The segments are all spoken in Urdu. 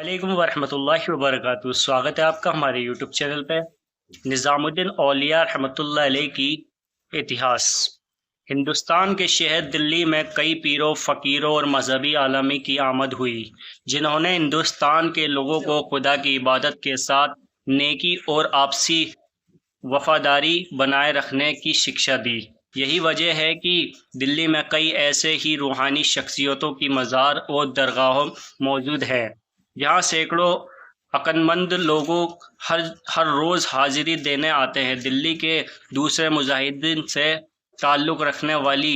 وعلیکم ورحمۃ اللہ وبرکاتہ۔ سواگت ہے آپ کا ہمارے یوٹیوب چینل پہ۔ نظام الدین اولیاء رحمۃ اللہ علیہ کی اتہاس۔ ہندوستان کے شہر دلی میں کئی پیروں، فقیروں اور مذہبی عالمی کی آمد ہوئی، جنہوں نے ہندوستان کے لوگوں کو خدا کی عبادت کے ساتھ نیکی اور آپسی وفاداری بنائے رکھنے کی شکشا دی۔ یہی وجہ ہے کہ دلی میں کئی ایسے ہی روحانی شخصیتوں کی مزار اور درگاہیں موجود ہیں، جہاں سینکڑوں عقیدتمند لوگوں ہر روز حاضری دینے آتے ہیں۔ دلی کے دوسرے مجاہدین سے تعلق رکھنے والی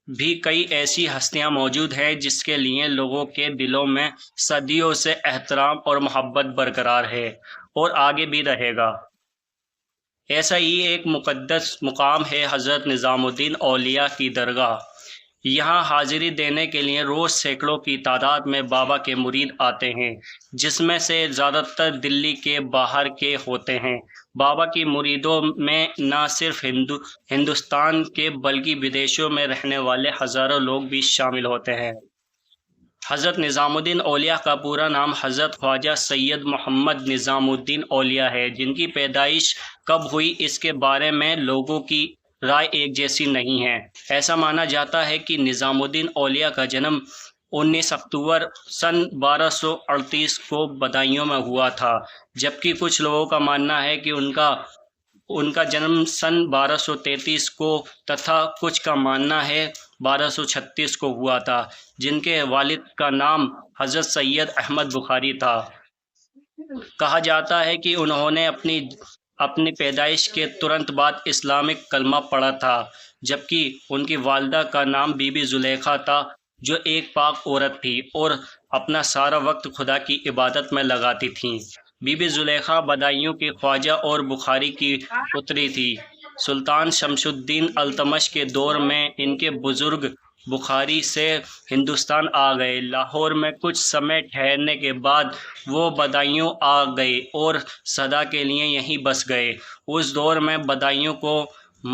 بھی کئی ایسی ہستیاں موجود ہیں جس کے لیے لوگوں کے دلوں میں صدیوں سے احترام اور محبت برقرار ہے اور آگے بھی رہے گا۔ ایسا ہی ایک مقدس مقام ہے حضرت نظام الدین اولیاء کی درگاہ۔ یہاں حاضری دینے کے لیے روز سینکڑوں کی تعداد میں بابا کے مرید آتے ہیں، جس میں سے زیادہ تر دلی کے باہر کے ہوتے ہیں۔ بابا کی مریدوں میں نہ صرف ہندوستان کے بلکہ بدیشوں میں رہنے والے ہزاروں لوگ بھی شامل ہوتے ہیں۔ حضرت نظام الدین اولیاء کا پورا نام حضرت خواجہ سید محمد نظام الدین اولیاء ہے، جن کی پیدائش کب ہوئی اس کے بارے میں لوگوں کی رائے ایک جیسی نہیں ہے۔ ایسا مانا جاتا ہے کہ نظام الدین اولیاء کا جنم 19 اکتوبر سن 1238 کو بدایوں میں ہوا تھا، جبکہ کچھ لوگوں کا ماننا ہے کہ ان کا جنم سن 1233 کو تتھا کچھ کا ماننا ہے 1236 کو ہوا تھا، جن کے والد کا نام حضرت سید احمد بخاری تھا۔ کہا جاتا ہے کہ انہوں نے اپنی پیدائش کے ترنت بعد اسلامک کلمہ پڑھا تھا، جبکہ ان کی والدہ کا نام بی بی زلیخا تھا، جو ایک پاک عورت تھی اور اپنا سارا وقت خدا کی عبادت میں لگاتی تھیں۔ بی بی زلیخا بدایوں کے خواجہ اور بخاری کی پتری تھی۔ سلطان شمس الدین التمش کے دور میں ان کے بزرگ بخاری سے ہندوستان آ گئے۔ لاہور میں کچھ سمے ٹھہرنے کے بعد وہ بدایوں آ گئے اور سدا کے لیے یہیں بس گئے۔ اس دور میں بدایوں کو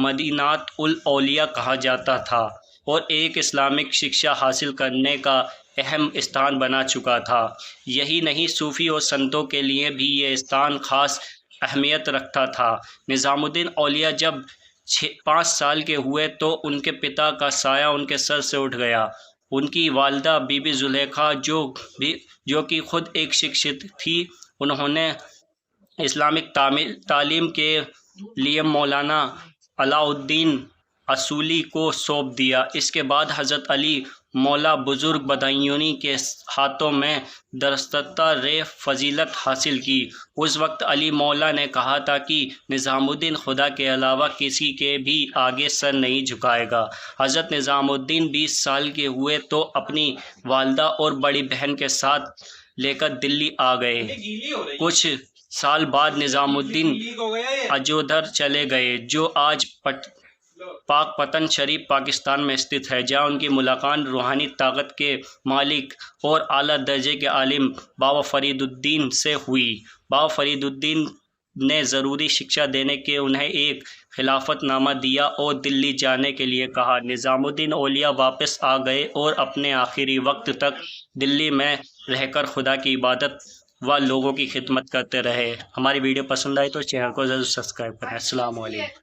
مدینۃ الاولیاء کہا جاتا تھا اور ایک اسلامک شکشا حاصل کرنے کا اہم استان بنا چکا تھا۔ یہی نہیں، صوفی اور سنتوں کے لیے بھی یہ استان خاص اہمیت رکھتا تھا۔ نظام الدین اولیاء جب 5 سال کے ہوئے تو ان کے پتا کا سایہ ان کے سر سے اٹھ گیا۔ ان کی والدہ بی بی زلیخا جو کہ خود ایک شخصیت تھی، انہوں نے اسلامک تعلیم کے لیے مولانا علاء الدین اصولی کو سونپ دیا۔ اس کے بعد حضرت علی مولا بزرگ بدایونی کے ہاتھوں میں درستہ فضیلت حاصل کی۔ اس وقت علی مولا نے کہا تھا کہ نظام الدین خدا کے علاوہ کسی کے بھی آگے سر نہیں جھکائے گا۔ حضرت نظام الدین 20 سال کے ہوئے تو اپنی والدہ اور بڑی بہن کے ساتھ لے کر دلی آ گئے۔ کچھ سال بعد نظام الدین اجودھر چلے گئے، جو آج پاک پتن شریف پاکستان میں استھت ہے، جہاں ان کی ملاقات روحانی طاقت کے مالک اور اعلیٰ درجے کے عالم بابا فرید الدین سے ہوئی۔ بابا فرید الدین نے ضروری شکشا دینے کے انہیں ایک خلافت نامہ دیا اور دلی جانے کے لیے کہا۔ نظام الدین اولیاء واپس آ گئے اور اپنے آخری وقت تک دلی میں رہ کر خدا کی عبادت و لوگوں کی خدمت کرتے رہے۔ ہماری ویڈیو پسند آئی تو چینل کو ضرور سبسکرائب کریں۔ السلام علیکم۔